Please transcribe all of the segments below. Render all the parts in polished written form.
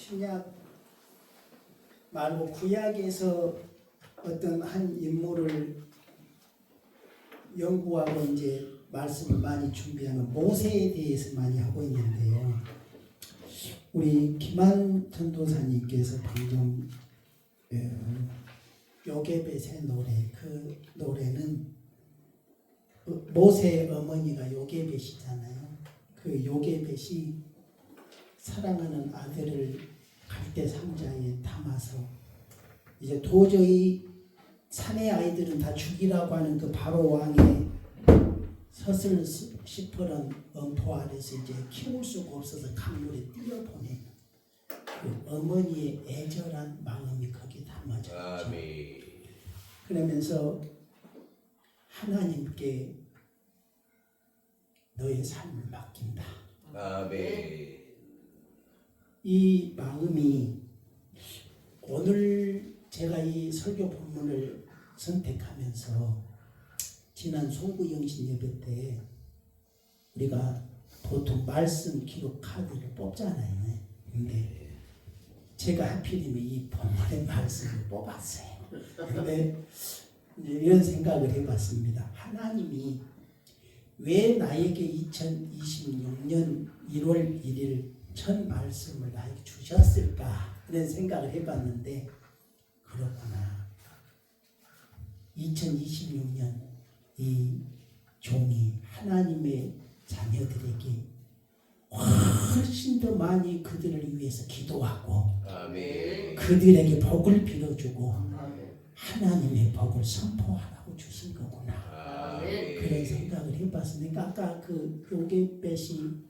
신약 말고 구약에서 어떤 한 인물을 연구하고 이제 말씀을 많이 준비하는 모세에 대해서 많이 하고 있는데요. 우리 김한 전도사님께서 방금 요게벳의 노래, 그 노래는 모세의 어머니가 요게벳이잖아요. 그 요게벳이 사랑하는 아들을 갈대 상자에 담아서 이제 도저히 산의 아이들은 다 죽이라고 하는 그 바로 왕의 서슬시퍼런 엄포 아래서 이제 키울 수가 없어서 강물에 뛰어보내는 그 어머니의 애절한 마음이 거기에 담아져 있죠. 그러면서 하나님께 너의 삶을 맡긴다. 아멘. 이 마음이 오늘 제가 이 설교 본문을 선택하면서 지난 송구영신 예배 때 우리가 보통 말씀 기록 카드를 뽑잖아요. 근데 제가 하필이면 이 본문의 말씀을 뽑았어요. 근데 이런 생각을 해봤습니다. 하나님이 왜 나에게 2026년 1월 1일 첫 말씀을 나에게 주셨을까? 이런 생각을 해봤는데 그렇구나. 2026년 이 종이 하나님의 자녀들에게 훨씬 더 많이 그들을 위해서 기도하고 아멘. 그들에게 복을 빌어주고 하나님의 복을 선포하라고 주신 거구나. 아멘. 그런 생각을 해봤으니까 아까 그 요게벳이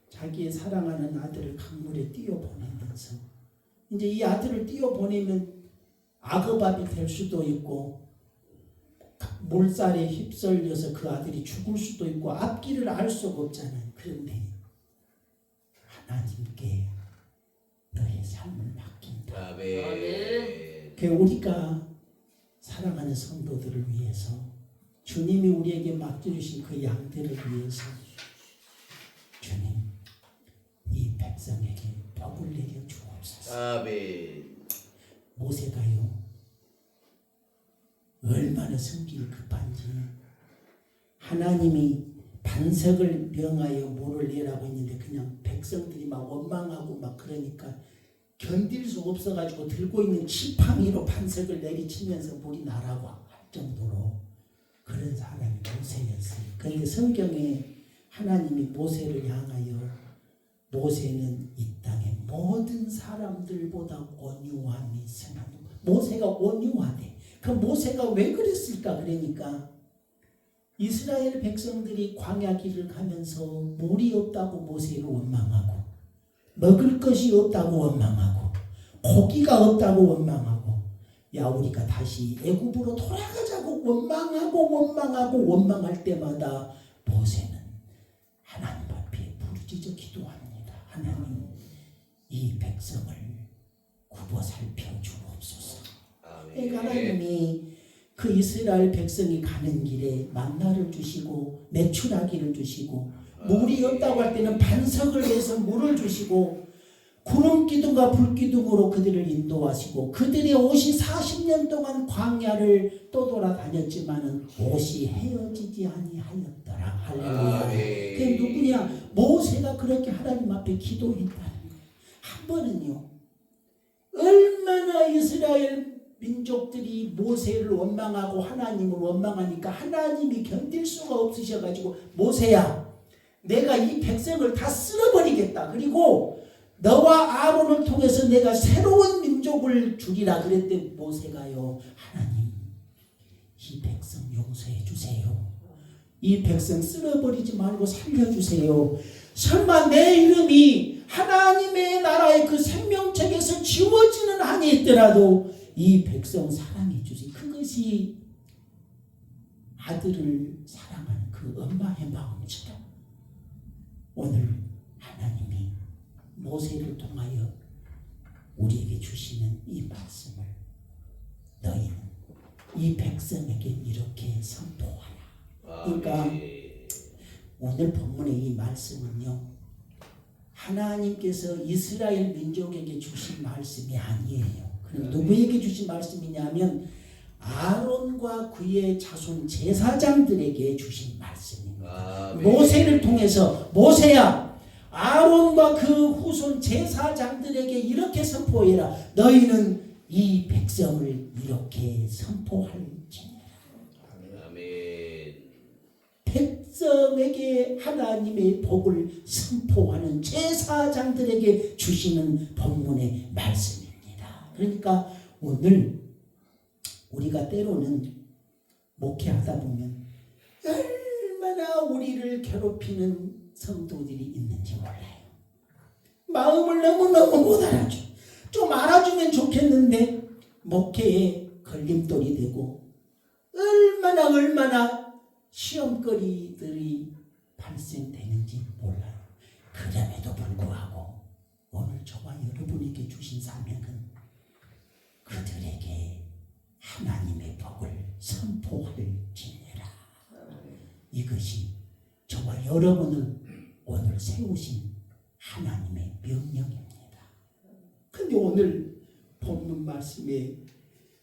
자기의 사랑하는 아들을 강물에 띄워보내면서 이제 이 아들을 띄워보내면 악어밥이 될 수도 있고 물살에 휩쓸려서 그 아들이 죽을 수도 있고 앞길을 알 수가 없잖아요. 그런데 하나님께 너의 삶을 맡긴다. 아멘. 그 우리가 사랑하는 성도들을 위해서 주님이 우리에게 맡겨주신 그 양들을 위해서 주님 이 백성에게 복을 내려 주옵소서. 아멘. 모세가요 얼마나 성질이 급한지 하나님이 반석을 명하여 물을 내라고 했는데 그냥 백성들이 막 원망하고 막 그러니까 견딜 수 없어가지고 들고 있는 지팡이로 반석을 내리치면서 물이 나라고 할 정도로 그런 사람이 모세였어요. 그런데 성경에 하나님이 모세를 향하여 모세는 이 땅의 모든 사람들보다 온유함이 승하고 모세가 온유하대. 그 모세가 왜 그랬을까? 그러니까 이스라엘 백성들이 광야 길을 가면서 물이 없다고 모세를 원망하고 먹을 것이 없다고 원망하고 고기가 없다고 원망하고 야 우리가 다시 애굽으로 돌아가자고 원망할 때마다 모세는 하나님 앞에 부르짖어 기도합니다. 하나님 이 백성을 굽어 살펴 주옵소서. 하나님이 그 이스라엘 백성이 가는 길에 만나를 주시고 메추라기를 주시고 물이 없다고 할 때는 반석을 내서 물을 주시고 구름 기둥과 불 기둥으로 그들을 인도하시고 그들의 옷이 40년 동안 광야를 떠돌아다녔지만은 옷이 헤어지지 아니하였더라. 할렐루야. 그게 누구냐? 모세가 그렇게 하나님 앞에 기도했다는 거예요. 한 번은요. 얼마나 이스라엘 민족들이 모세를 원망하고 하나님을 원망하니까 하나님이 견딜 수가 없으셔가지고 모세야 내가 이 백성을 다 쓸어버리겠다. 그리고 너와 아론을 통해서 내가 새로운 민족을 주리라 그랬더니 모세가요 하나님 이 백성 용서해 주세요. 이 백성 쓸어버리지 말고 살려주세요. 설마 내 이름이 하나님의 나라의 그 생명책에서 지워지는 한이 있더라도 이 백성 사랑해 주세요. 그것이 아들을 사랑하는 그 엄마의 마음처럼 오늘 하나님이 모세를 통하여 우리에게 주시는 이 말씀을 너희는 이 백성에게 이렇게 선포하라. 그러니까 오늘 본문의 이 말씀은요 하나님께서 이스라엘 민족에게 주신 누구에게 주신 말씀이냐면 아론과 그의 자손 제사장들에게 주신 말씀입니다. 모세를 통해서 모세야 아론과 그 후손 제사장들에게 이렇게 선포해라. 너희는 이 백성을 이렇게 선포할지니라. 아멘. 백성에게 하나님의 복을 선포하는 제사장들에게 주시는 본문의 말씀입니다. 그러니까 오늘 우리가 때로는 목회하다 보면 얼마나 우리를 괴롭히는 성도들이 있는지 몰라요. 마음을 너무너무 못 알아줘. 좀 알아주면 좋겠는데 목회에 걸림돌이 되고 얼마나 시험거리들이 발생되는지 몰라요. 그럼에도 불구하고 오늘 저와 여러분에게 주신 사명은 그들에게 하나님의 복을 선포할지니라. 이것이 저와 여러분을 오늘 세우신 하나님의 명령입니다. 근데 오늘 본문 말씀에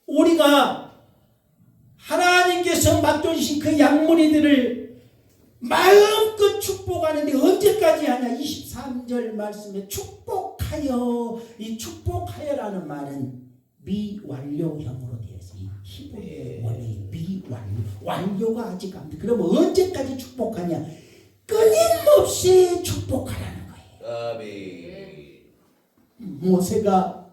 우리가 하나님께서 맡겨주신 그 양무리들을 마음껏 축복하는데 언제까지 하냐? 23절 말씀에 축복하여, 이 축복하여라는 말은 미완료형으로 되어 있어요. 이 히브리어의 원래 미완료, 완료가 아직 안 돼. 그러면 언제까지 축복하냐? 끊임없이 축복하라는 거예요. 아멘. 모세가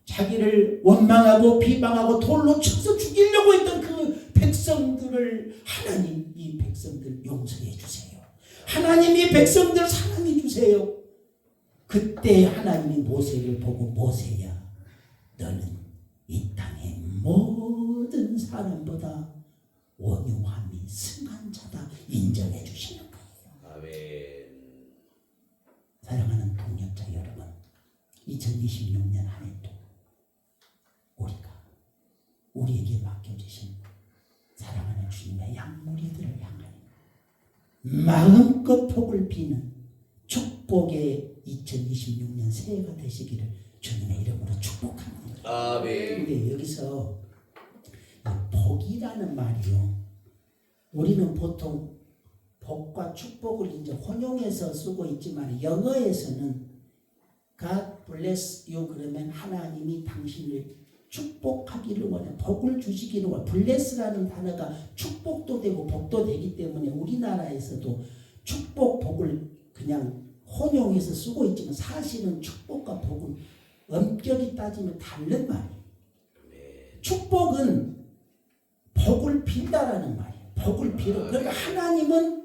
자기를 원망하고 비방하고 돌로 쳐서 죽이려고 했던 그 백성들을 하나님 이 백성들 용서해 주세요. 하나님 이 백성들 사랑해 주세요. 그때 하나님이 모세를 보고 모세야 너는 이 땅의 모든 사람보다 온유함이 승한 자다 인정해 주시는 거예요. 아멘. 사랑하는 동역자 여러분, 2026년 한 해도 우리에게 맡겨주신 사랑하는 주님의 양무리들을 향하여 마음껏 복을 비는 축복의 2026년 새해가 되시기를 주님의 이름으로 축복합니다. 아멘. 근데 여기서 복이라는 말이요, 우리는 보통 복과 축복을 이제 혼용해서 쓰고 있지만 영어에서는 God bless you 그러면 하나님이 당신을 축복하기를 원해, 복을 주시기를 원해. bless라는 단어가 축복도 되고 복도 되기 때문에 우리나라에서도 축복, 복을 그냥 혼용해서 쓰고 있지만 사실은 축복과 복은 엄격히 따지면 다른 말이에요. 축복은 복을 빈다라는 말이에요. 복을 빌어. 그러니까 하나님은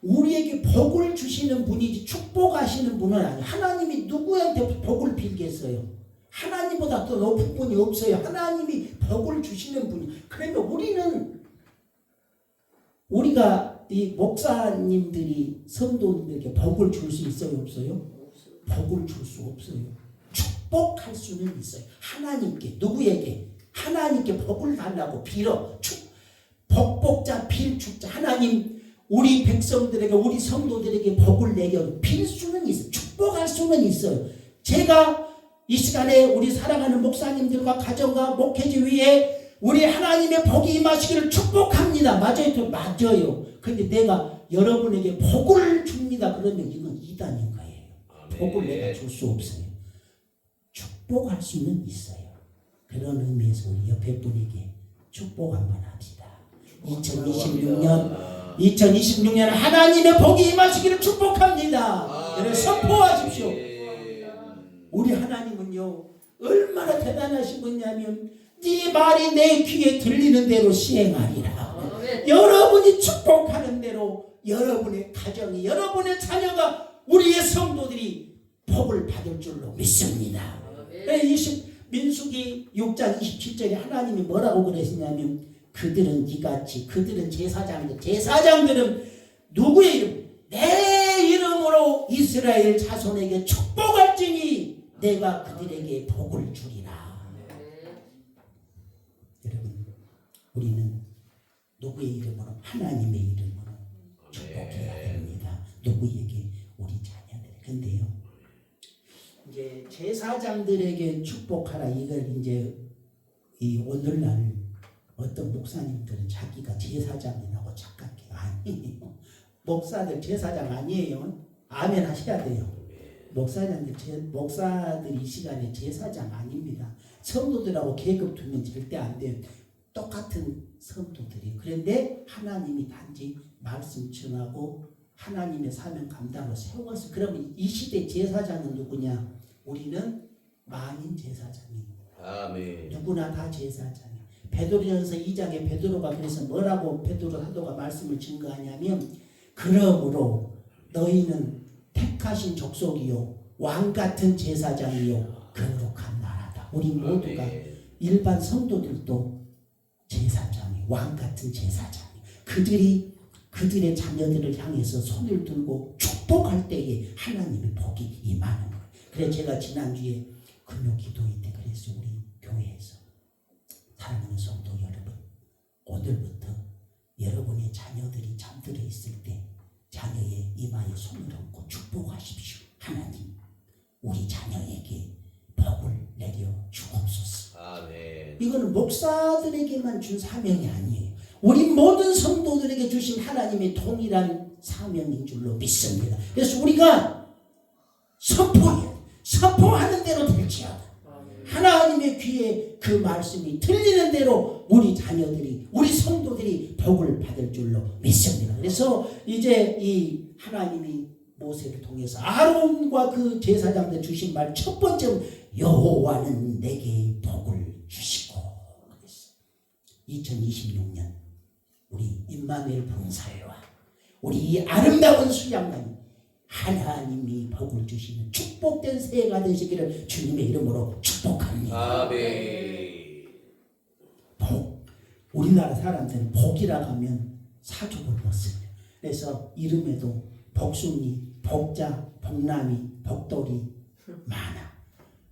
우리에게 복을 주시는 분이지 축복하시는 분은 아니에요. 하나님이 누구한테 복을 빌겠어요? 하나님보다 더 높은 분이 없어요. 하나님이 복을 주시는 분이. 그러면 우리가 이 목사님들이 성도들에게 복을 줄 수 있어요, 없어요? 복을 줄 수 없어요. 축복할 수는 있어요. 하나님께, 누구에게? 하나님께 복을 달라고 빌어. 복복자 빌축자. 하나님 우리 백성들에게, 우리 성도들에게 복을 내겨 빌 수는 있어요. 축복할 수는 있어요. 제가 이 시간에 우리 사랑하는 목사님들과 가정과 목회지 위에 우리 하나님의 복이 임하시기를 축복합니다. 맞아요? 맞아요. 근데 내가 여러분에게 복을 줍니다. 그러면 이건 이단인 거예요. 복을 내가 줄 수 없어요. 축복할 수는 있어요. 그런 의미에서 우리 옆에 분에게 축복 한번 합시다. 2026년 하나님의 복이 임하시기를 축복합니다. 여러분 선포하십시오. 우리 하나님은요 얼마나 대단하신 분이냐면 네 말이 내 귀에 들리는 대로 시행하리라. 여러분이 축복하는 대로 여러분의 가정이, 여러분의 자녀가, 우리의 성도들이 복을 받을 줄로 믿습니다. 민수기 6장 27절에 하나님이 뭐라고 그러시냐면 그들은 이같이, 그들은 제사장들은 누구의 이름? 내 이름으로 이스라엘 자손에게 축복할지니 내가 그들에게 복을 주리라. 여러분, 우리는 누구의 이름으로? 하나님의 이름으로 축복해야 됩니다. 누구에게? 우리 자녀들. 근데요, 이제 제사장들에게 축복하라, 이걸 이제 이 오늘날 어떤 목사님들은 자기가 제사장이라고 착각해요. 아니에요. 목사들 제사장 아니에요. 아멘 하셔야 돼요. 목사들이 이 시간에 제사장 아닙니다. 성도들하고 계급 두면 절대 안 돼요. 똑같은 성도들이. 그런데 하나님이 단지 말씀 전하고 하나님의 사명 감당을 세워서, 그러면 이 시대 제사장은 누구냐? 우리는 만인 제사장입니다. 아멘. 누구나 다 제사장이에요. 베드로전서 2장에 베드로가 그래서 뭐라고 베드로 사도가 말씀을 증거하냐면, 그러므로 너희는 택하신 족속이요 왕같은 제사장이요 거룩한 나라다. 우리 모두가 일반 성도들도 제사장이, 왕같은 제사장이, 그들의 자녀들을 향해서 손을 들고 축복할 때에 하나님의 복이 임하는 거예요. 그래서 제가 지난주에 금요 기도회 때 그래서 우리 교회에서 사랑하는 성도 여러분, 오늘부터 여러분의 자녀들이 잠들어 있을 때 자녀의 이마에 손을 얹고 축복하십시오. 하나님, 우리 자녀에게 복을 내려 주옵소서. 아멘. 이거는 목사들에게만 준 사명이 아니에요. 우리 모든 성도들에게 주신 하나님의 동일한 사명인 줄로 믿습니다. 그래서 우리가 선포하는 대로 될지어다. 하나님의 귀에 그 말씀이 들리는 대로 우리 자녀들이, 우리 성도들이 복을 받을 줄로 믿습니다. 그래서 이제 이 하나님이 모세를 통해서 아론과 그 제사장들 주신 말 첫 번째, 여호와는 내게 복을 주시고. 2026년 우리 임마누엘 봉사회와 우리 이 아름다운 수양관이 하나님이 복을 주시는 축복된 새해가 되시기를 주님의 이름으로 축복합니다. 아멘. 복. 우리나라 사람들은 복이라고 하면 사족을 못 써요. 그래서 이름에도 복순이, 복자, 복남이, 복돌이 많아.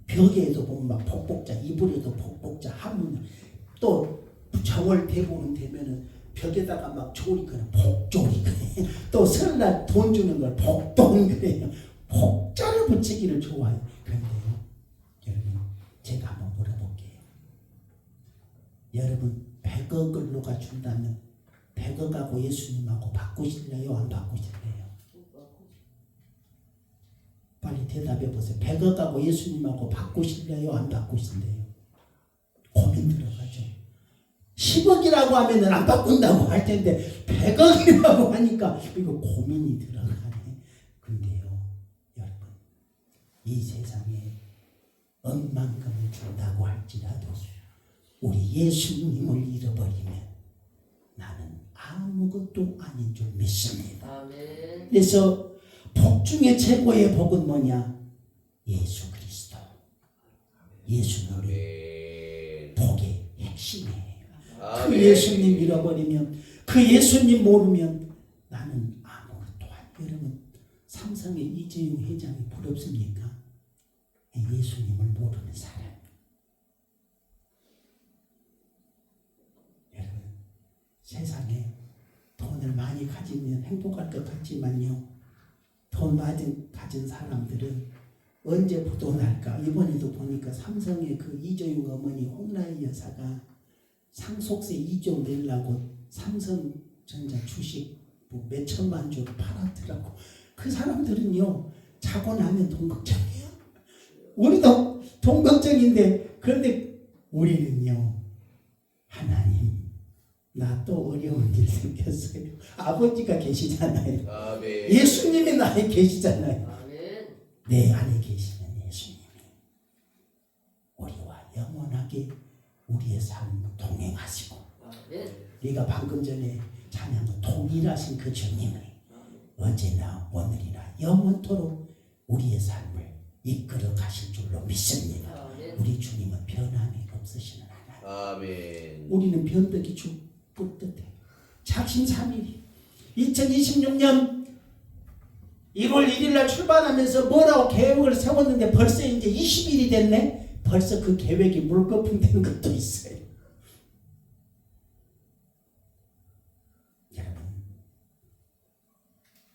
벽에도 보면 막 복복자, 이불에도 복복자, 한문. 또 정월 대보름 되면은 벽에다가 막 조리 그래, 복조리 그래. 또 설날 돈 주는 걸 복돈 그래요. 복자를 붙이기를 좋아해요. 그런데요, 여러분, 제가 한번 물어볼게요. 여러분, 100억을 누가 준다면 100억하고 예수님하고 바꾸실래요? 안 바꾸실래요? 빨리 대답해 보세요. 100억하고 예수님하고 바꾸실래요? 안 바꾸실래요? 고민 들어가죠. 10억이라고 하면은 안 바꾼다고 할 텐데 100억이라고 하니까 이거 고민이 들어가네. 근데요, 여러분, 이 세상에 억만금을 준다고 할지라도 우리 예수님을 잃어버리면 나는 아무것도 아닌 줄 믿습니다. 아멘. 그래서 복 중에 최고의 복은 뭐냐? 예수 그리스도. 예수는 우리 복의 핵심이에요. 그 예수님 잃어버리면, 그 예수님 모르면 나는 아무것도 아니에요. 여러분, 삼성의 이재용 회장이 부럽습니까? 예수님을 모르는 사람. 여러분, 세상에 돈을 많이 가지면 행복할 것 같지만요, 돈 많이 가진 사람들은 언제 부도날까? 이번에도 보니까 삼성의 그 이재용 어머니 홍라희 여사가 상속세 2조 내려고 삼성전자 주식 뭐 몇천만 주로 팔았더라고. 그 사람들은요, 자고 나면 돈 걱정이에요. 우리도 돈 걱정인데, 그런데 우리는요, 하나님, 나 또 어려운 일 생겼어요. 아버지가 계시잖아요. 아멘. 예수님이 나에 계시잖아요. 아멘. 내 안에 계시는 예수님이 우리와 영원하게 우리의 삶을 동행하시고, 아멘. 우리가 방금 전에 찬양한 동일하신 그 주님이 어제나 오늘이나 영원토록 우리의 삶을 이끌어 가실 줄로 믿습니다. 아멘. 우리 주님은 변함이 없으시는 하나님. 아멘. 우리는 변덕이 죽을 듯해. 작심삼일이 2026년 1월 1일 날 출발하면서 뭐라고 계획을 세웠는데 벌써 이제 20일이 됐네. 벌써 그 계획이 물거품 되는 것도 있어요. 여러분,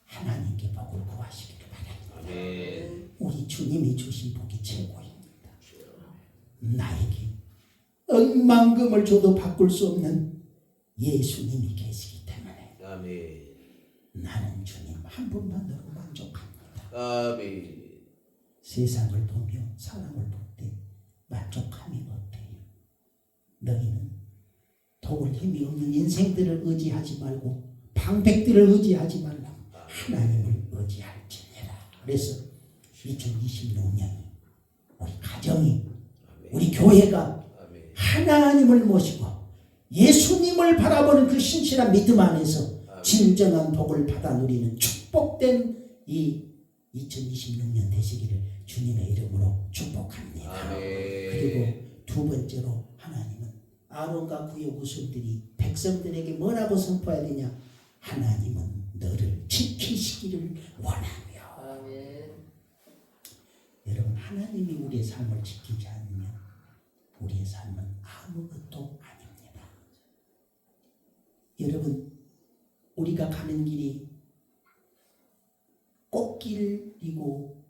하나님께 복을 구하시기를 바랍니다. 아멘. 우리 주님이 주신 복이 최고입니다. 나에게 억만금을 줘도 바꿀 수 없는 예수님이 계시기 때문에 아멘. 나는 주님 한 분만으로 만족합니다. 아멘. 세상을 보며 사람을 볼 때 만족함이 어때요? 너희는 도울 힘이 없는 인생들을 의지하지 말고 방백들을 의지하지 말라. 하나님을 의지할지니라. 그래서 2026년이 우리 가정이 우리 교회가 하나님을 모시고 예수님을 바라보는 그 신실한 믿음 안에서 진정한 복을 받아 누리는 축복된 이 2026년 되시기를 주님의 이름으로 축복합니다. 그리고 두 번째로 하나님은 아론과 그의 후손들이 백성들에게 뭐라고 선포해야 되냐? 하나님은 너를 지키시기를 원하며. 여러분, 하나님이 우리의 삶을 지키지 않으면 우리의 삶은 아무것도 아닙니다. 여러분, 우리가 가는 길이 꽃길이고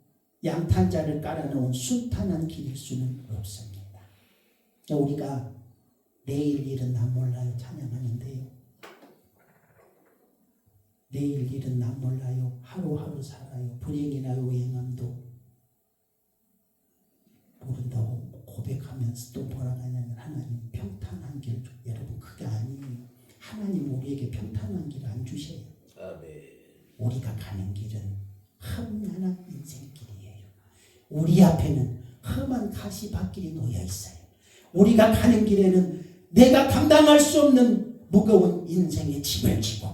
양탄자를 깔아놓은 순탄한 길일 수는 없습니다. 우리가 내일 일은 난 몰라요 찬양하는데요. 내일 일은 난 몰라요. 하루하루 살아요. 불행이나요 행함도 모른다고 고백하면서 또 뭐라고 하냐면 하나님 평탄한 길. 여러분 그게 아니에요. 하나님 우리에게 평탄한 길 안 주셔요. 우리가 가는 길은 험난한 인생길이에요. 우리 앞에는 험한 가시밭길이 놓여 있어요. 우리가 가는 길에는 내가 감당할 수 없는 무거운 인생의 짐을 지고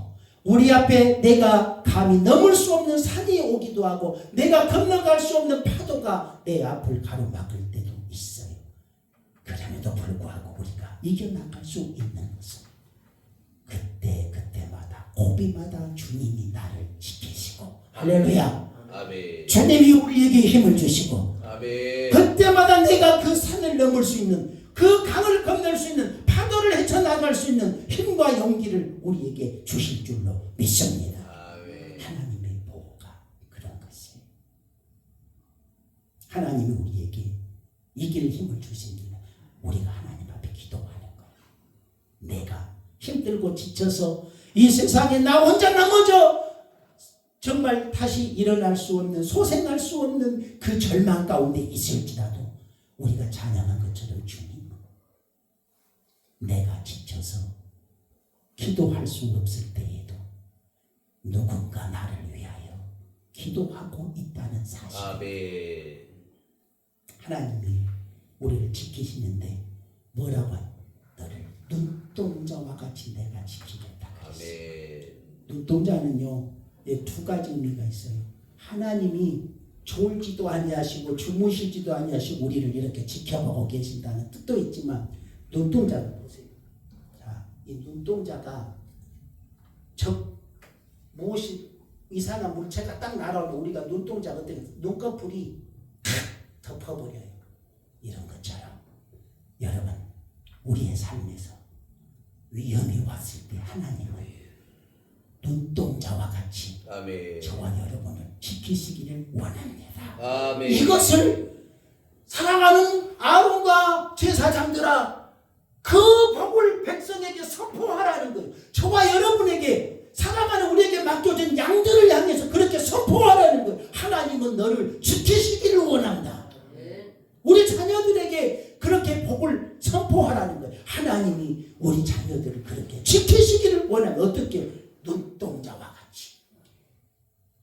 우리 앞에 내가 감히 넘을 수 없는 산이 오기도 하고 내가 건너갈 수 없는 파도가 내 앞을 가로막을 때도 있어요. 그럼에도 불구하고 우리가 이겨나갈 수 있는 것은 그때마다 고비마다 주님이 나를 지키시고 할렐루야. 아멘. 주님이 우리에게 힘을 주시고 아멘. 그때마다 내가 그 산을 넘을 수 있는 그 강을 건널 수 있는 파도를 헤쳐나갈 수 있는 힘과 용기를 우리에게 주실 줄로 믿습니다. 아멘. 하나님의 보호가 그런 것이에요. 하나님이 우리에게 이길 힘을 주십니다. 우리가 하나님 앞에 기도하는 거예요. 내가 힘들고 지쳐서 이 세상에 나 혼자 넘어져 정말 다시 일어날 수 없는 소생할 수 없는 그 절망 가운데 있을지라도 우리가 찬양한 것처럼 주님 내가 지쳐서 기도할 수 없을 때에도 누군가 나를 위하여 기도하고 있다는 사실. 아멘. 하나님이 우리를 지키시는데 뭐라고 해요? 너를 눈동자와 같이 내가 지키겠다. 아멘. 눈동자는요 두 가지 의미가 있어요. 하나님이 졸지도 아니하시고 주무실지도 아니하시고 우리를 이렇게 지켜보고 계신다는 뜻도 있지만 눈동자를 보세요. 자, 이 눈동자가 무엇이 이상한 물체가 딱 날아오면 우리가 눈동자가 어떻게 눈꺼풀이 덮어버려요. 이런 것처럼 여러분 우리의 삶에서 위험이 왔을 때 하나님은 눈동자와 같이 아멘. 저와 여러분을 지키시기를 원합니다. 아멘. 이것을 사랑하는 아론과 제사장들아 그 복을 백성에게 선포하라는 거예요. 저와 여러분에게 사랑하는 우리에게 맡겨진 양들을 향해서 그렇게 선포하라는 거예요. 하나님은 너를 지키시기를 원한다. 우리 자녀들에게 그렇게 복을 선포하라는 거예요. 하나님이 우리 자녀들을 그렇게 지키시기를 원하면 어떻게? 눈동자와 같이.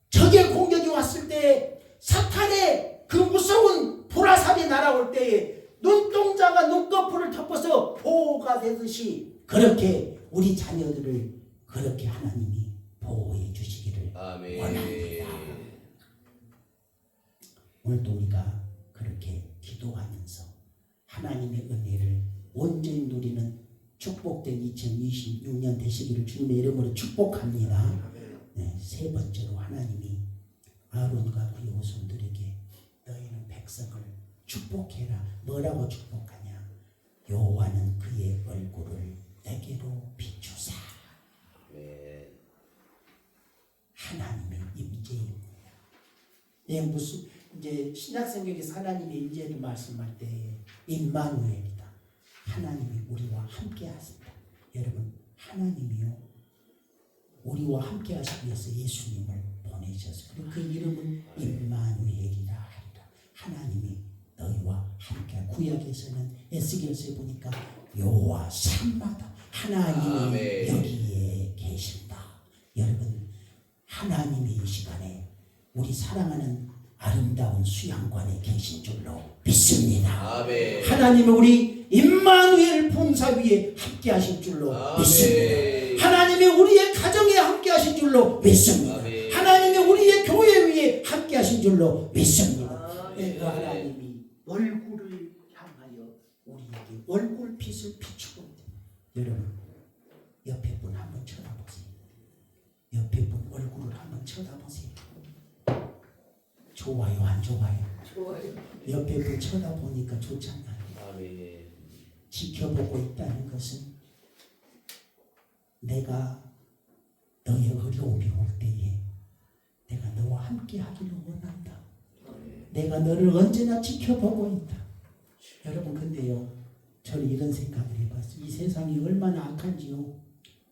적의 공격이 왔을 때 사탄의 그 무서운 불화살이 날아올 때에 눈동자가 눈꺼풀을 덮어서 보호가 되듯이 그렇게 우리 자녀들을 그렇게 하나님이 보호해 주시기를 아멘. 원합니다. 오늘도 우리가 그렇게 기도하면서 하나님의 은혜를 온전히 누리는 축복된 2026년 되시기를 주님의 이름으로 축복합니다. 네, 세 번째로 하나님이 아론과 그의 후손들에게 너희는 백성을 축복해라. 뭐라고 축복하냐? 여호와는 그의 얼굴을 내게로 비추사. 하나님의 임재입니다. 예, 무슨 이제 신약성경에서 하나님의 임재를 말씀할 때 임마누엘이다. 하나님이 우리와 함께 하십니다. 여러분, 하나님이요 우리와 함께 하시기 위해서 예수님을 보내셨어요. 그리고 그 이름은 임마누엘이라 하리라. 하나님이 너희와 함께. 구약에서는 에스겔서에 보니까 여호와 삼마다 하나님이 아멘. 여기에 계신다. 여러분, 하나님이 이 시간에 우리 사랑하는 아름다운 수양관에 계신 줄로 믿습니다. 아멘. 하나님은 우리 임마누엘 본사 위에 함께 하신 줄로 아멘. 믿습니다. 하나님이 우리의 가정에 함께 하신 줄로 믿습니다. 아멘. 하나님이 우리의 교회 위에 함께 하신 줄로 믿습니다. 아멘. 그 하나님이 얼굴을 향하여 우리에게 얼굴빛을 비추고 있다. 여러분, 옆에 분 한번 쳐다보세요. 옆에 분 얼굴을 한번 쳐다보세요. 좋아요, 안 좋아요? 좋아요. 옆에 분 쳐다보니까 좋잖아요. 아멘. 지켜보고 있다는 것은 내가 너의 어려움이 올 때에 내가 너와 함께 하기를 원한다. 내가 너를 언제나 지켜보고 있다. 여러분, 근데요, 저는 이런 생각을 해봤어요. 이 세상이 얼마나 악한지요.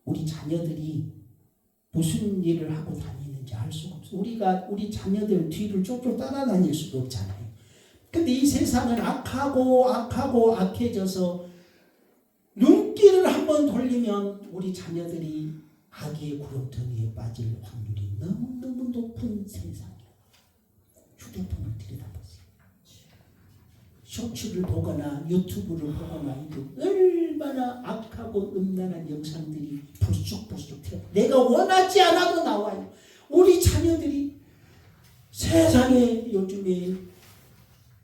우리 자녀들이 무슨 일을 하고 다니는지 알 수가 없어. 우리가 우리 자녀들 뒤를 쫓쫓 따라다닐 수도 없잖아요. 근데 이 세상은 악하고 악해져서 눈길을 한번 돌리면 우리 자녀들이 악의 구렁텅이에 빠질 확률이 너무너무 높은 세상이에요. 휴대폰을 들여다보세요. 쇼츠를 보거나 유튜브를 보거나 얼마나 악하고 음란한 영상들이 불쑥불쑥 튀어 내가 원하지 않아도 나와요. 우리 자녀들이 세상에 요즘에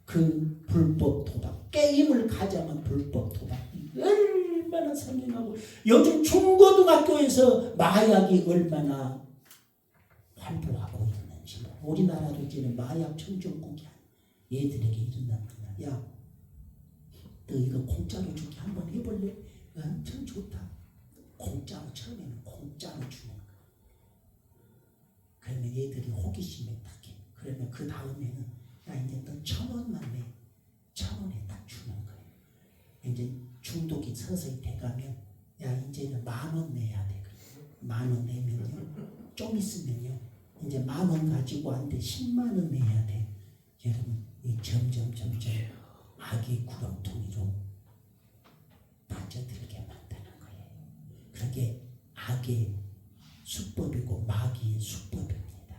그 불법 도박, 게임을 가장한 불법 도박이 얼마나 선행하고, 요즘 중고등학교에서 마약이 얼마나 활보하고 있는지. 우리나라도 이제는 마약 청정국이 얘들에게 이른답니다. 야, 너 이거 공짜로 주기 한번 해볼래? 참 좋다. 공짜로, 처음에는 공짜로 주는 거야. 그러면 얘들이 호기심에 딱해. 그러면 그 다음에는 야, 이제 너 1,000원만 내. 1,000원에 딱 주는 거예요. 이제 중독이 서서히 돼가면 야, 이제는 10,000원 내야 돼. 10,000원 내면요, 좀 있으면요, 이제 10,000원 가지고 안 돼. 10,000,000원 내야 돼. 여러분, 이 점점 악의 구렁텅이로 빠져들게 만드는 거예요. 그게 악의 수법이고 마귀의 수법입니다.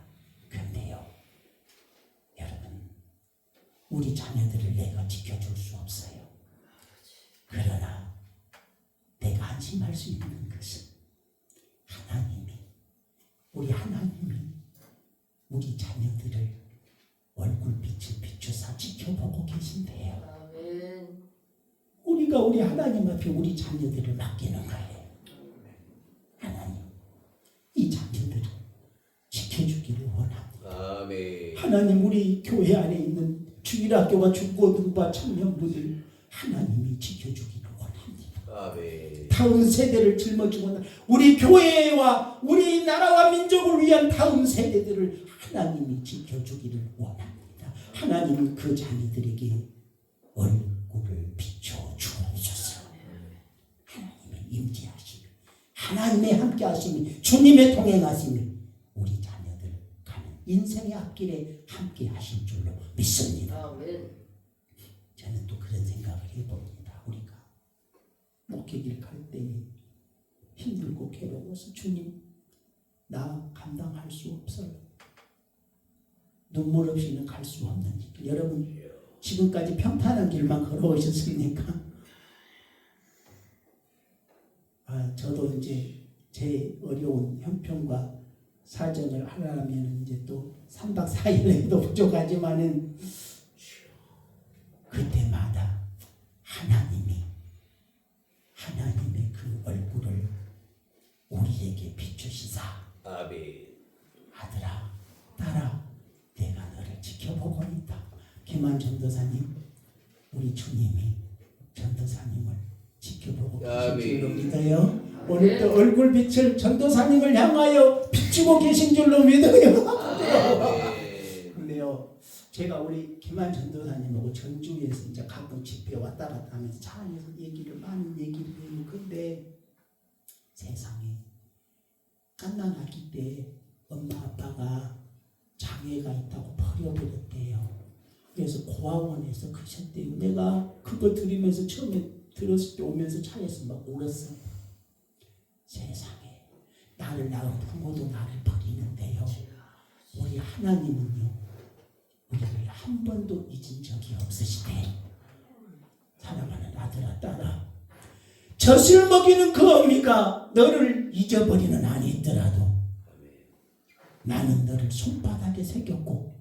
그런데요, 여러분, 우리 자녀들을 내가 지켜줄 수 없어요. 그러나 내가 안심할 수 있는 것은 우리 하나님이 우리 자녀들을 얼굴빛을 비추사 지켜보고 계신데요. 아멘. 우리가 우리 하나님 앞에 우리 자녀들을 맡기는 거예요. 하나님, 이 자녀들을 지켜주기를 원합니다. 아멘. 하나님, 우리 교회 안에 있는 주일학교와 중고등부 청년부들 하나님이 지켜주기를 원합니다. 아멘. 다음 세대를 짊어지고 우리 교회와 우리 나라와 민족을 위한 다음 세대들을 하나님이 지켜주기를 원합니다. 하나님은 그 자녀들에게 얼굴을 비춰 주옵소서. 하나님의 임재하심이, 하나님의 함께하심이, 주님의 동행하심이 우리 자녀들 가는 인생의 앞길에 함께 하신 줄로 믿습니다. 아멘. 저는 또 그런 생각을 해봅니다. 우리가 목회길 갈 때 힘들고 괴로워서 주님, 나 감당할 수 없어요. 눈물 없이는 갈 수 없는 길. 여러분, 지금까지 평탄한 길만 걸어오셨습니까? 저도 이제 제 어려운 형편과 사정을 하려면 이제 또 3박 4일에도 부족하지만은 그때마다 하나님의 그 얼굴을 우리에게 비추시사, 아멘. 아들아, 딸아, 내가 너를 지켜보고 있다. 김한 전도사님, 우리 주님이 전도사님을 지켜보고 계신 줄로 믿어요. 오늘도 얼굴빛을 전도사님을 향하여 비추고 계신 줄로 믿어요. 아멘. 근데요, 제가 우리 김한 전도사님하고 전주에서 이제 가끔 집회 왔다 갔다 하면서 차 안에서 많은 얘기를 해요. 근데 세상에 갓난아기 때 엄마 아빠가 장애가 있다고 버려버렸대요. 그래서 고아원에서 크셨대요. 내가 그거 들으면서 처음에 들었을 때 오면서 차에서 막 울었어. 세상에 나를 낳은 부모도 나를 버리는데요. 우리 하나님은요, 우리를 한 번도 잊은 적이 없으시대. 사랑하는 아들아 딸아, 젖을 먹이는 그 어미가 너를 잊어버리는 아니 있더라도 나는 너를 손바닥에 새겼고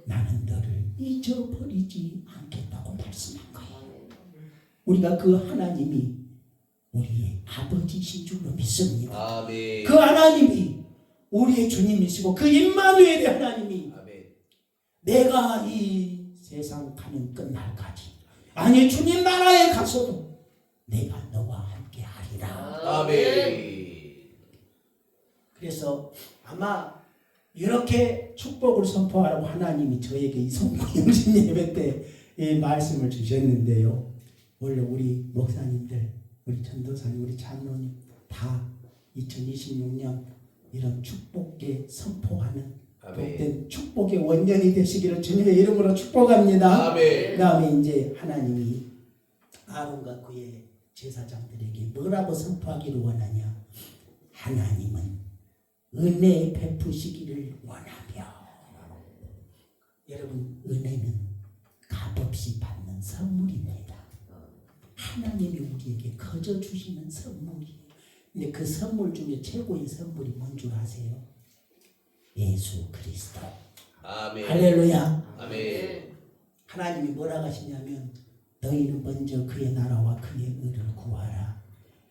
나는 너를 잊어버리지 않겠다고 말씀한 거예요. 우리가 그 하나님이 우리의 아버지신 줄로 믿습니다. 아멘. 그 하나님이 우리의 주님이시고 그 임마누엘의 하나님이 아멘. 내가 이 세상 가는 끝날까지, 아니 주님 나라에 가서도 내가 너와 함께 하리라. 아멘. 그래서 아마 이렇게 축복을 선포하라고 하나님이 저에게 이 성공영신 예배 때 이 말씀을 주셨는데요. 원래 우리 목사님들, 우리 전도사님, 우리 장로님 다 2026년 이런 축복에 선포하는 복된 축복의 원년이 되시기를 주님의 이름으로 축복합니다. 아멘. 그 다음에 이제 하나님이 아론과 그의 제사장들에게 뭐라고 선포하기를 원하냐? 하나님은 은혜 베푸시기를 원하며, 여러분 은혜는 값없이 받는 선물입니다. 하나님이 우리에게 거저 주시는 선물이에요. 근데 그 선물 중에 최고의 선물이 뭔 줄 아세요? 예수 그리스도. 아멘. 할렐루야. 아멘. 하나님이 뭐라고 하시냐면 너희는 먼저 그의 나라와 그의 의를 구하라.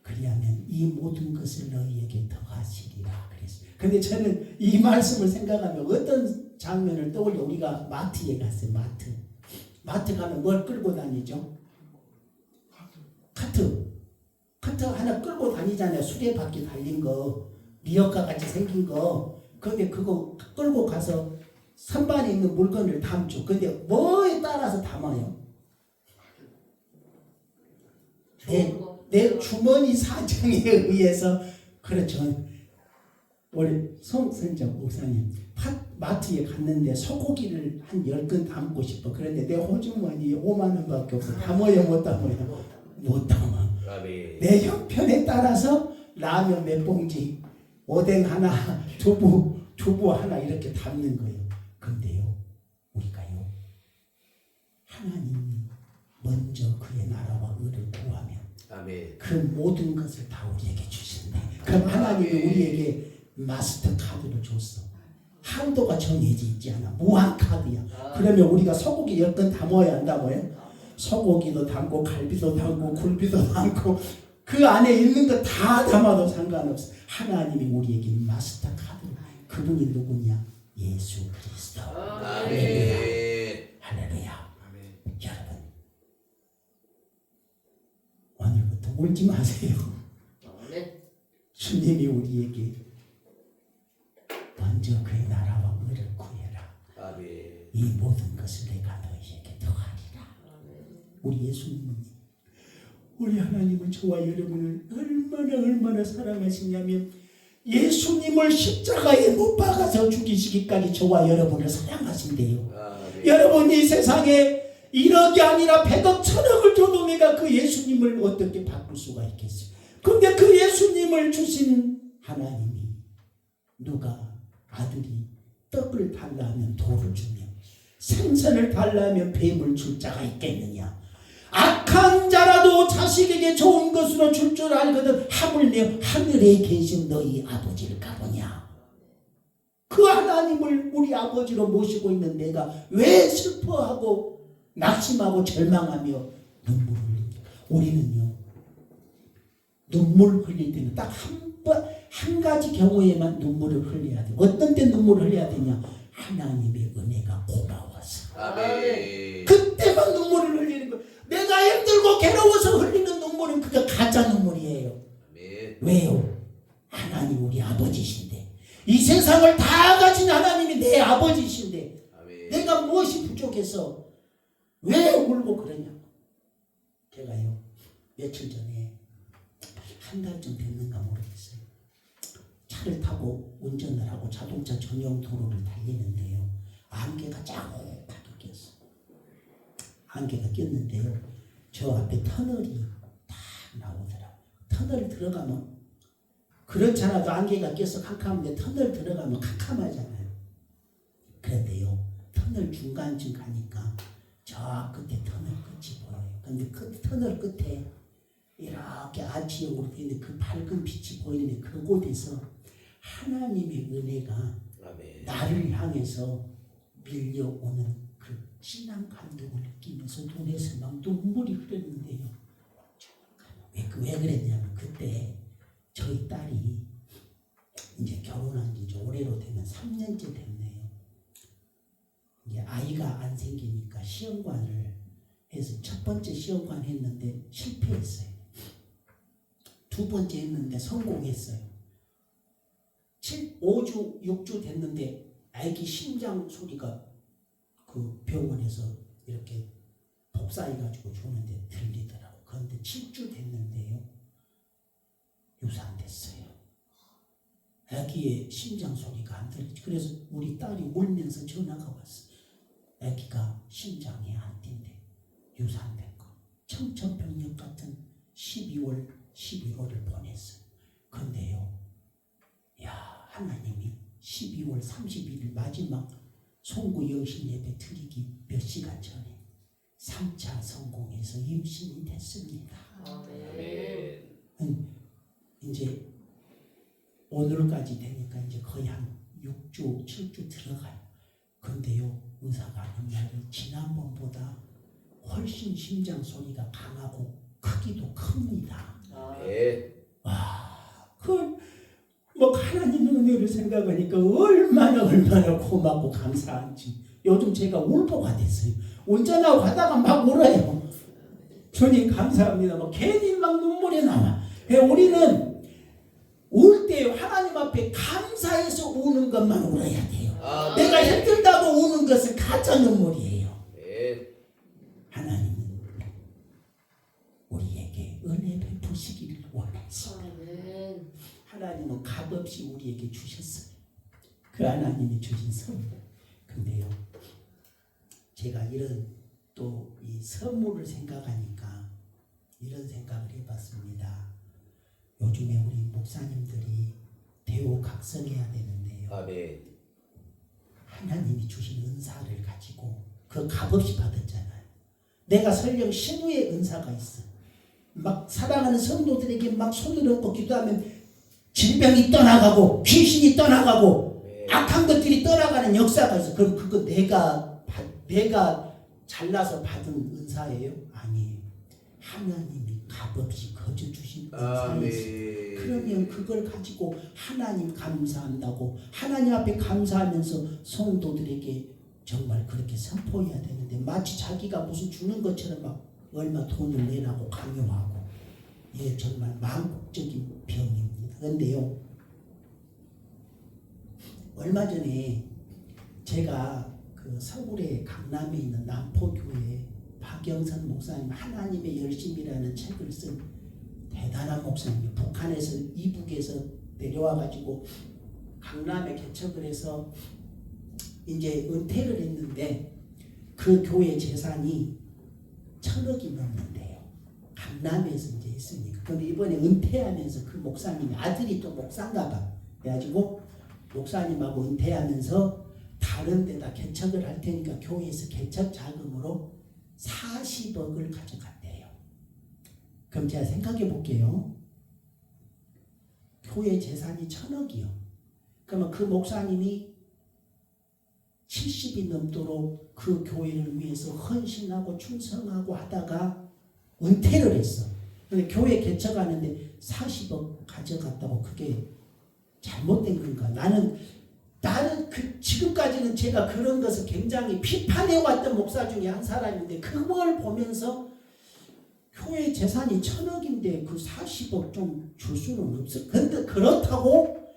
그리하면 이 모든 것을 너희에게 더하시리라 그랬어요. 근데 저는 이 말씀을 생각하면 어떤 장면을 떠올려. 우리가 마트에 갔어요. 마트 가면 뭘 끌고 다니죠? 카트 하나 끌고 다니잖아요. 수레바퀴 달린 거, 리어카 같이 생긴 거. 근데 그거 끌고 가서 선반에 있는 물건을 담죠. 근데 뭐에 따라서 담아요? 내 주머니 사정에 의해서. 그렇죠. 우리 송선정 목사님 마트에 갔는데 소고기를 한 10근 담고 싶어. 그런데 내 호주머니에 5만 원밖에 없어. 담아요 못 담아요? 못 담아. 아멘. 내 형편에 따라서 라면 몇 봉지, 오뎅 하나, 두부 하나 이렇게 담는 거예요. 근데요, 우리가요, 하나님이 먼저 그의 나라와 의를 구하면 아멘. 그 모든 것을 다 우리에게 주신대. 그럼 하나님이 우리에게 마스터 카드를 줬어. 한도가 정해져 있지 않아. 무한 카드야. 그러면 우리가 소고기 10건 담아야 한다고요? 소고기도 담고 갈비도 담고 굴비도 담고 그 안에 있는 거 다 담아도 상관없어. 하나님이 우리에게 마스터 카드. 그분이 누구냐? 예수 그리스도. 아멘. 할렐루야. 아멘. 여러분, 오늘부터 울지 마세요. 주님이 우리에게 먼저 그의 나라와 의를 구해라. 아멘. 이 모든 것을 내가 너희에게 더하리라. 우리 예수님은, 우리 하나님은 저와 여러분을 얼마나 사랑하시냐면 예수님을 십자가에 못 박아서 죽이시기까지 저와 여러분을 사랑하신대요. 아멘. 여러분, 이 세상에 1억이 아니라 100억 1000억을 줘도 내가 그 예수님을 어떻게 바꿀 수가 있겠어요? 근데 그 예수님을 주신 하나님이, 누가 아들이 떡을 달라 하면 돌을 주며 생선을 달라 하면 뱀을 줄 자가 있겠느냐? 악한 자라도 자식에게 좋은 것으로 줄 줄 알거든 하물며 하늘에 계신 너희 아버지를 가보냐? 그 하나님을 우리 아버지로 모시고 있는 내가 왜 슬퍼하고 낙심하고 절망하며 눈물을 흘리냐? 우리는요, 눈물 흘릴 때는 딱 한 가지 경우에만 눈물을 흘려야 돼. 어떤 때 눈물을 흘려야 되냐? 하나님의 은혜가 고마워서. 아멘. 그때만 눈물을 흘리는 거예요. 내가 힘들고 괴로워서 흘리는 눈물은 그게 가짜 눈물이에요. 아멘. 왜요? 하나님 우리 아버지신데, 이 세상을 다 가진 하나님이 내 아버지신데, 아멘. 내가 무엇이 부족해서 왜 울고 그러냐고. 제가요 며칠 전에 한 달쯤 됐는가 모르겠어요. 차를 타고 운전을 하고 자동차 전용 도로를 달리는데요. 안개가 자욱하게 꼈어. 안개가 꼈는데요. 저 앞에 터널이 딱 나오더라고요. 터널 들어가면 그렇잖아도 안개가 껴서 캄캄한데 터널 들어가면 캄캄하잖아요. 그런데요. 터널 중간쯤 가니까 저 끝에 터널 끝이 보여요. 근데 그 터널 끝에 이렇게 아치형으로 되어 있는 그 밝은 빛이 보이는데 그곳에서 하나님의 은혜가 아멘. 나를 향해서 밀려오는 그 진한 감동을 느끼면서 눈에서 막 눈물이 흐르는데요. 왜 그랬냐면 그때 저희 딸이 이제 결혼한 지 이제 올해로 되면 3년째 됐네요. 이제 아이가 안 생기니까 시험관을 해서 첫 번째 시험관 했는데 실패했어요. 두 번째 했는데 성공했어요. 5주, 6주 됐는데 아기 심장 소리가 그 병원에서 이렇게 복사해가지고 주는데 들리더라고. 그런데 7주 됐는데요. 유산됐어요. 아기의 심장 소리가 안 들리지. 그래서 우리 딸이 울면서 전화가 왔어. 아기가 심장이 안 뛴대. 유산된 거. 청천벽력 같은 12월, 11월을 보냈어. 근데요. 야, 하나님이 12월 31일 마지막 송구 영신 예배 드리기 몇 시간 전에 3차 성공해서 임신이 됐습니다. 아멘. 이제 오늘까지 되니까 이제 거의 한 6주, 7주 들어가요. 근데요, 의사가 하는 말이 지난번보다 훨씬 심장 소리가 강하고 크기도 큽니다. 네. 와, 뭐 하나님의 은혜를 생각하니까 얼마나 고맙고 감사한지. 요즘 제가 울보가 됐어요. 운전하고 가다가 막 울어요. 주님 감사합니다. 뭐 괜히 막 눈물이 나와. 우리는 울 때 하나님 앞에 감사해서 우는 것만 울어야 돼요. 내가 힘들다고 우는 것은 가짜 눈물이에요. 네. 하나님은 우리에게 은혜 베푸시기를 원하시고 하나님은 값없이 우리에게 주셨어요. 그 하나님이 주신 선물. 근데요, 제가 이런 또 이 선물을 생각하니까 이런 생각을 해봤습니다. 요즘에 우리 목사님들이 대우각성해야 되는데요. 아멘. 하나님이 주신 은사를 가지고 그 값없이 받았잖아요. 내가 설령 신우의 은사가 있어. 막 사랑하는 성도들에게 막 손을 얹고 기도하면 질병이 떠나가고 귀신이 떠나가고 악한 것들이 떠나가는 역사가 있어. 그럼 그거 내가 잘나서 받은 은사예요? 아니에요. 하나님이 값없이 거저 주신 은사였어요. 그러면 그걸 가지고 하나님 감사한다고 하나님 앞에 감사하면서 성도들에게 정말 그렇게 선포해야 되는데 마치 자기가 무슨 주는 것처럼 막 얼마 돈을 내라고 강요하고 정말 망국적인 병입니다. 그런데요, 얼마 전에 제가 그 서울의 강남에 있는 남포교회 박영선 목사님 하나님의 열심이라는 책을 쓴 대단한 목사님이에요. 북한에서 이북에서 내려와가지고 강남에 개척을 해서 이제 은퇴를 했는데 그 교회 재산이 1,000억이 넘는데요. 강남에서 이제 했으니까. 근데 이번에 은퇴하면서 그 목사님이 아들이 또 목사인가 봐. 그래가지고 목사님하고 은퇴하면서 다른 데다 개척을 할 테니까 교회에서 개척 자금으로 40억을 가져갔대요. 그럼 제가 생각해 볼게요. 교회 재산이 1,000억이요. 그러면 그 목사님이 70이 넘도록 그 교회를 위해서 헌신하고 충성하고 하다가 은퇴를 했어. 근데 교회 개척하는데 40억 가져갔다고 그게 잘못된 건가? 나는 지금까지는 제가 그런 것을 굉장히 비판해왔던 목사 중에 한 사람인데 그걸 보면서 교회 재산이 1,000억인데 그 40억 좀 줄 수는 없어. 근데 그렇다고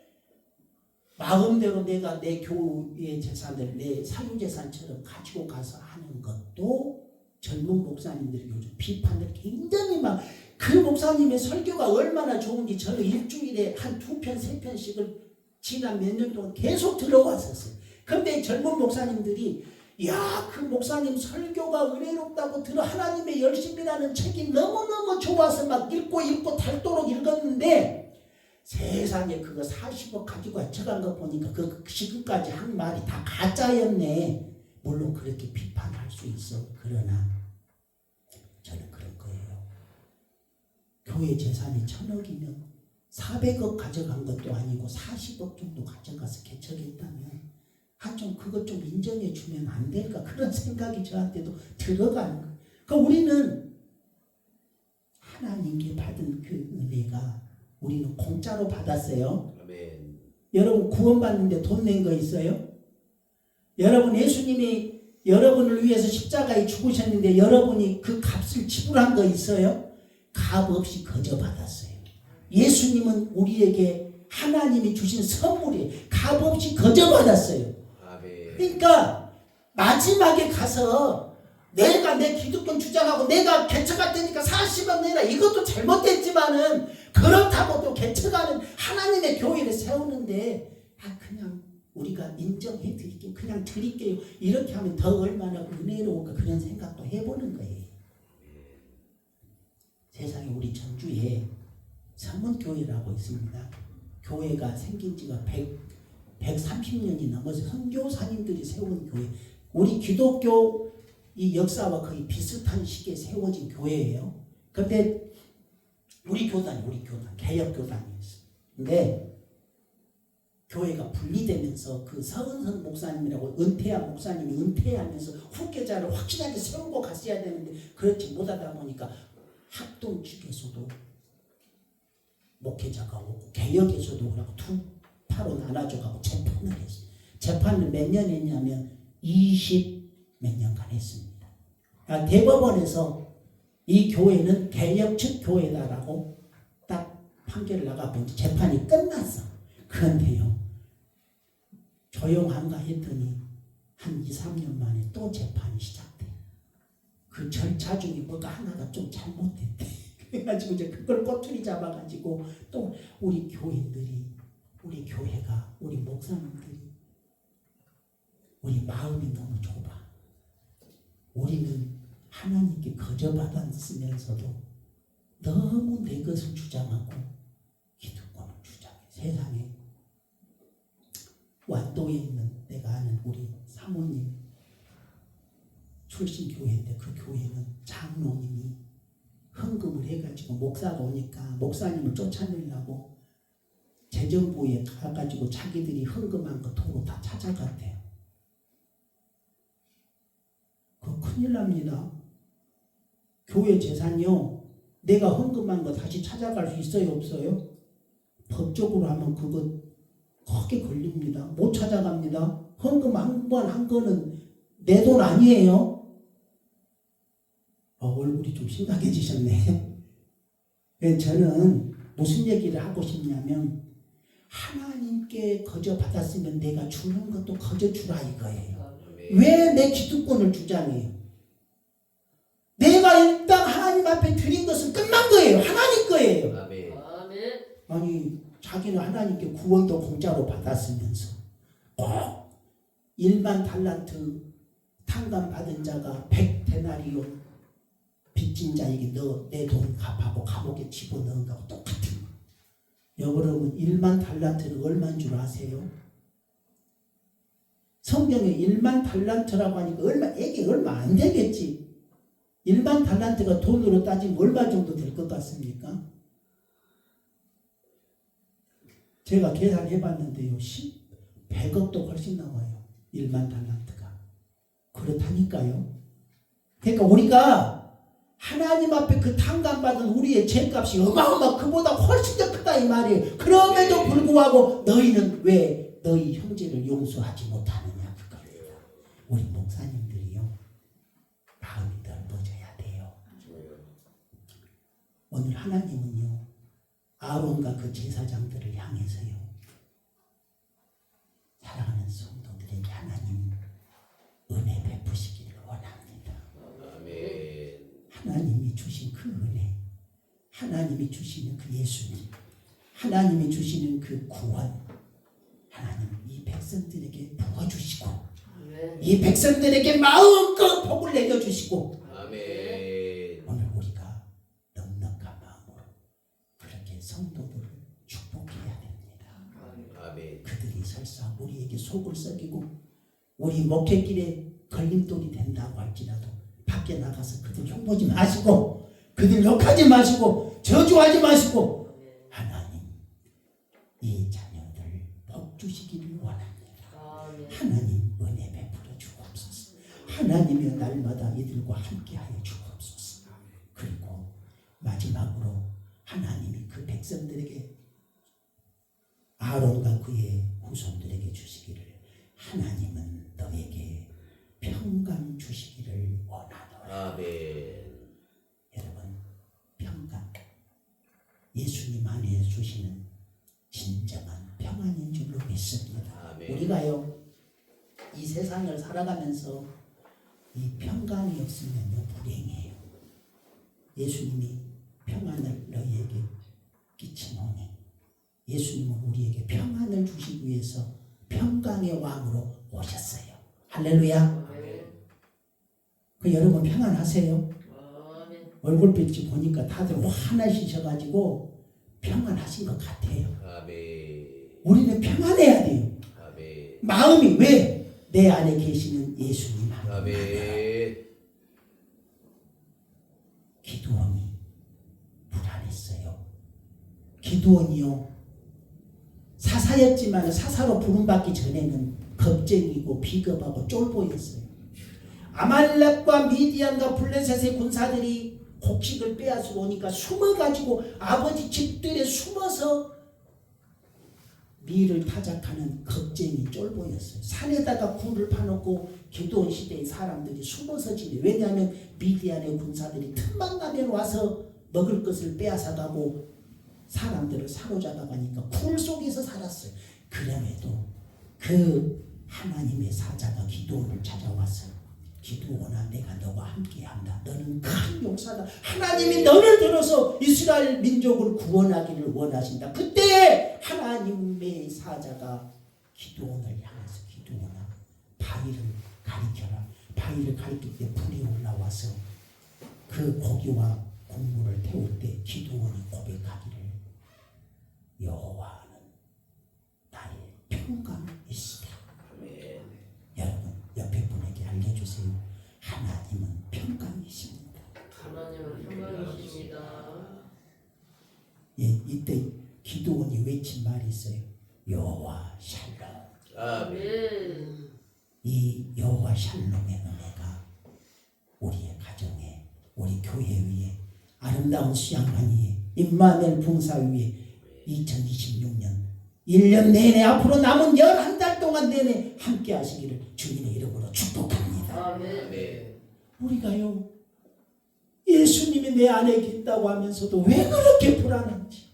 막 마음대로 내가 내 교회 재산을 내 사유재산처럼 가지고 가서 하는 것도 젊은 목사님들이 요즘 비판을 굉장히 막 그 목사님의 설교가 얼마나 좋은지 저는 일주일에 한 2편, 3편씩을 지난 몇 년 동안 계속 들어왔었어요. 근데 젊은 목사님들이 야, 그 목사님 설교가 은혜롭다고 들어 하나님의 열심이라는 책이 너무너무 좋아서 막 읽고 닳도록 읽었는데 세상에 그거 40억 가지고 가져간 거 보니까 그 지금까지 한 말이 다 가짜였네. 물론 그렇게 비판할 수 있어. 그러나 저는 그런 거예요. 교회 재산이 1,000억이면 400억 가져간 것도 아니고 40억 정도 가져가서 개척했다면 좀 그것 좀 인정해 주면 안 될까 그런 생각이 저한테도 들어가는 거예요. 그러니까 우리는 하나님께 받은 그 은혜가 우리는 공짜로 받았어요. 아멘. 여러분 구원받는데 돈 낸 거 있어요? 여러분 예수님이 여러분을 위해서 십자가에 죽으셨는데 여러분이 그 값을 지불한 거 있어요? 값 없이 거저 받았어요. 예수님은 우리에게 하나님이 주신 선물이 값 없이 거저 받았어요. 아멘. 그러니까 마지막에 가서 내가 내 기득권 주장하고 내가 개척할 테니까 40억 내라 이것도 잘못됐지만은 그렇다고 또 개척하는 하나님의 교회를 세우는데 그냥 우리가 인정해 드릴게요. 그냥 드릴게요. 이렇게 하면 더 얼마나 은혜로울까 그런 생각도 해보는 거예요. 세상에 우리 전주에 성문교회라고 있습니다. 교회가 생긴 지가 130년이 넘어서 선교사님들이 세운 교회. 우리 기독교 이 역사와 거의 비슷한 시기에 세워진 교회예요. 그런데 우리 교단 개혁교단이었어요. 근데 교회가 분리되면서 그 서은선 목사님이라고 은퇴한 목사님이 은퇴하면서 후계자를 확실하게 세우고 갔어야 되는데 그렇지 못하다 보니까 합동 측에서도 목회자가 오고 개혁에서도 그렇고 두 파로 나눠져가고 재판을 했어요. 재판을 몇 년 했냐면 20 몇 년간 했습니다. 그러니까 대법원에서 이 교회는 개혁 측 교회다라고 딱 판결을 나가고 재판이 끝났어. 그런데요 조용한가 했더니 한 2, 3년 만에 또 재판이 시작돼. 그 절차 중에 뭐가 하나가 좀 잘못됐대. 그래가지고 이제 그걸 꼬투리 잡아가지고 또 우리 교인들이 우리 교회가 우리 목사님들이 우리 마음이 너무 좁아. 우리는 하나님께 거저받았으면서도 너무 내 것을 주장하고 기득권을 주장해. 세상에 완도에 있는 내가 아는 우리 사모님 출신 교회인데 그 교회는 장로님이 헌금을 해가지고 목사가 오니까 목사님을 쫓아내려고 재정부에 가가지고 자기들이 헌금한 거 도로 다 찾아갔대요. 그거 큰일 납니다. 교회 재산이요. 내가 헌금한 거 다시 찾아갈 수 있어요? 없어요? 법적으로 하면 그거 크게 걸립니다. 못 찾아갑니다. 헌금 한 번 한 거는 내 돈 아니에요. 얼굴이 좀 심각해지셨네. 저는 무슨 얘기를 하고 싶냐면 하나님께 거저 받았으면 내가 주는 것도 거저 주라 이거예요. 왜 내 기득권을 주장해요? 내가 일단 하나님 앞에 드린 것은 끝난 거예요. 하나님 거예요. 아멘. 아니 자기는 하나님께 구원도 공짜로 받았으면서 꼭 1만 달란트 탕감 받은 자가 100데나리온 빚진 자에게 너 내 돈 갚하고 감옥에 집어넣은 거하고 똑같은 거. 여러분 1만 달란트는 얼마인 줄 아세요? 성경에 1만 달란트라고 하니까 이게 얼마 안 되겠지. 1만 달란트가 돈으로 따지면 얼마 정도 될 것 같습니까? 제가 계산해 봤는데요. 100억도 훨씬 나와요. 1만 달란트가. 그렇다니까요. 그러니까 우리가 하나님 앞에 그 탕감받은 우리의 죄값이 어마어마 그보다 훨씬 더 크다 이 말이에요. 그럼에도 불구하고 너희는 왜 너희 형제를 용서하지 못하느냐 그겁니다. 우리 목사님들이요. 마음이 넓어져야 돼요. 오늘 하나님은요. 아론과 그 제사장들을 향해서요. 하나님이 주시는 그 예수님, 하나님이 주시는 그 구원, 하나님 이 백성들에게 부어주시고 이 백성들에게 마음껏 복을 내려주시고 아멘. 오늘 우리가 넉넉한 마음으로 그렇게 성도들을 축복해야 됩니다. 아멘. 그들이 설사 우리에게 속을 썩이고 우리 목회길에 걸림돌이 된다고 할지라도 밖에 나가서 그들 흉보지 마시고 그들 욕하지 마시고 저주하지 마시고 하나님 이 자녀들 복 주시기를 원합니다. 하나님 은혜 베풀어 주옵소서. 하나님의 날마다 이들과 함께하여 주옵소서. 그리고 마지막으로 하나님이 그 백성들에게 아론과 그의 후손들에게 주시기를 하나님은 너에게 평강 주시기를 원하노라. 아멘. 여러분 평강 예수님 안에 주시는 진정한 평안인 줄로 믿습니다. 아멘. 우리가요 이 세상을 살아가면서 이 평강이 없으면요 불행해요. 예수님이 평안을 너희에게 끼치노니 예수님은 우리에게 평안을 주시기 위해서 평강의 왕으로 오셨어요. 할렐루야. 그 여러분 평안하세요? 얼굴빛이 보니까 다들 화나시셔가지고 평안하신 것 같아요. 아멘. 우리는 평안해야 돼요. 아멘. 마음이 왜? 내 안에 계시는 예수님 하나님. 아멘. 기드온이 불안했어요. 기드온이요 사사였지만 사사로 부름받기 전에는 겁쟁이고 비겁하고 쫄보였어요. 아말렉과 미디안과 블레셋의 군사들이 곡식을 빼앗으러 오니까 숨어가지고 아버지 집들에 숨어서 밀을 타작하는 겁쟁이 쫄보였어요. 산에다가 굴을 파놓고 기드온 시대의 사람들이 숨어서 지내. 왜냐하면 미디안의 군사들이 틈만 나면 와서 먹을 것을 빼앗아가고 사람들을 사로잡아가니까 굴 속에서 살았어요. 그럼에도 그 하나님의 사자가 기드온을 찾아왔어요. 기드온아 내가 너와 함께한다. 너는 큰 용사다. 하나님이 너를 들어서 이스라엘 민족을 구원하기를 원하신다. 그때 하나님의 사자가 기드온을 향해서 기드온아 바위를 가리켜라. 바위를 가리킬 때 불이 올라와서 그 고기와 국물을 태울 때 기드온이 고백하기를 여호와는 나의 평강이시다. 아멘. 여러분 옆에 분에게 알려주세요. 하나님은 평강이십니다. 하나님은 평강이십니다. 예, 이때 기드온이 외친 말이 있어요. 여호와 샬롬. 아멘. 이 여호와 샬롬의 은혜가 우리의 가정에 우리 교회 위에 아름다운 수양관 위에 임마누엘 봉사 위에 2026년 1년 내내 앞으로 남은 11달 동안 내내 함께 하시기를 주님의 이름으로 축복합니다. 아멘. 우리가요 예수님이 내 안에 있다고 하면서도 왜 그렇게 불안한지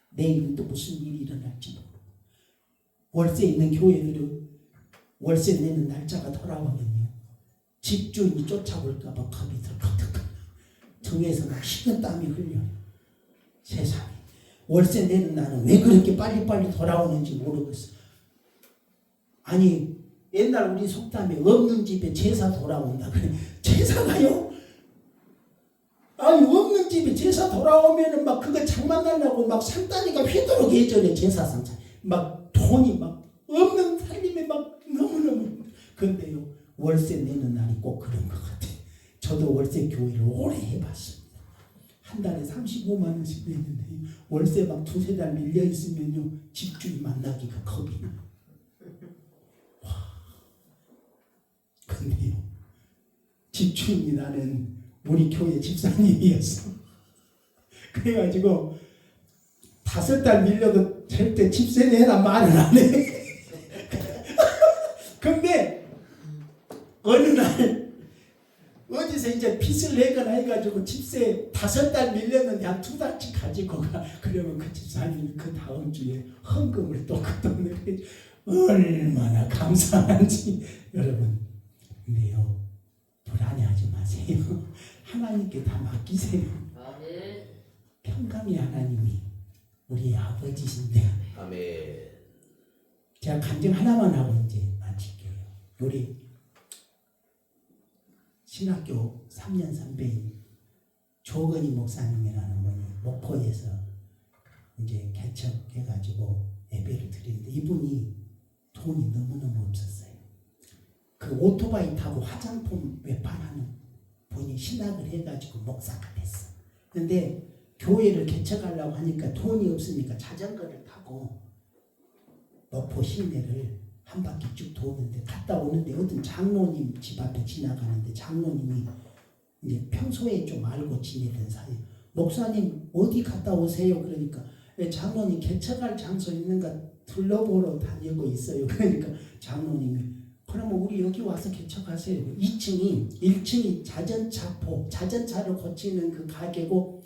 내일은 또 무슨 일이 일어날지 모르고 월세 있는 교회들은 월세 내는 날짜가 돌아오면요 집주인이 쫓아올까 봐 겁이 들컥들컥 등에서 막 식은땀이 흘려요. 세상에 월세 내는 날은 왜 그렇게 빨리빨리 돌아오는지 모르겠어. 아니 옛날 우리 속담에 없는 집에 제사 돌아온다 그래. 제사가요? 아니 없는 집에 제사 돌아오면은 막 그거 장만하려고 막 산다니까 휘도록 예전에 제사상 막 돈이 막 없는 살림에 막 너무너무. 근데요 월세 내는 날이 꼭 그런 것 같아. 저도 월세 교회를 오래 해봤습니다. 한 달에 35만 원씩 내는데 월세 막 두세 달 밀려 있으면요 집주인 만나기가 겁이 나. 와. 근데요 집주인이 나는 우리 교회 집사님이었어. 그래가지고 5달 밀려도 절대 집세 내라 말을 안 해. 근데 어느 날 어디서 이제 빚을 내거나 해가지고 집세 5달 밀렸는데 한 2달치 가지고 가. 그러면 그 집사님이 그 다음 주에 헌금을 또 그 돈을 해. 얼마나 감사한지. 여러분 근데요 불안해하지 마세요. 하나님께 다 맡기세요. 아멘. 평 평강의 하나님이 우리의 아버지신데 아멘. 제가 간증 하나만 하고 이제 마칠게요. 우리 신학교 3년 선배인 조건희 목사님이라는 분이 목포에서 이제 개척해가지고 예배를 드리는데 이분이 돈이 너무너무 없었어요. 그 오토바이 타고 화장품 외판하는 분이 신학을 해가지고 목사가 됐어. 근데 교회를 개척하려고 하니까 돈이 없으니까 자전거를 타고 목포 시내를 한 바퀴 쭉 도는데 갔다 오는데 어떤 장로님 집 앞에 지나가는데 장로님이 이제 평소에 좀 알고 지내던 사이 목사님 어디 갔다 오세요? 그러니까 장로님 개척할 장소 있는가 둘러보러 다니고 있어요. 그러니까 장로님이 그러면 우리 여기 와서 개척하세요. 1층이 자전차를 고치는 그 가게고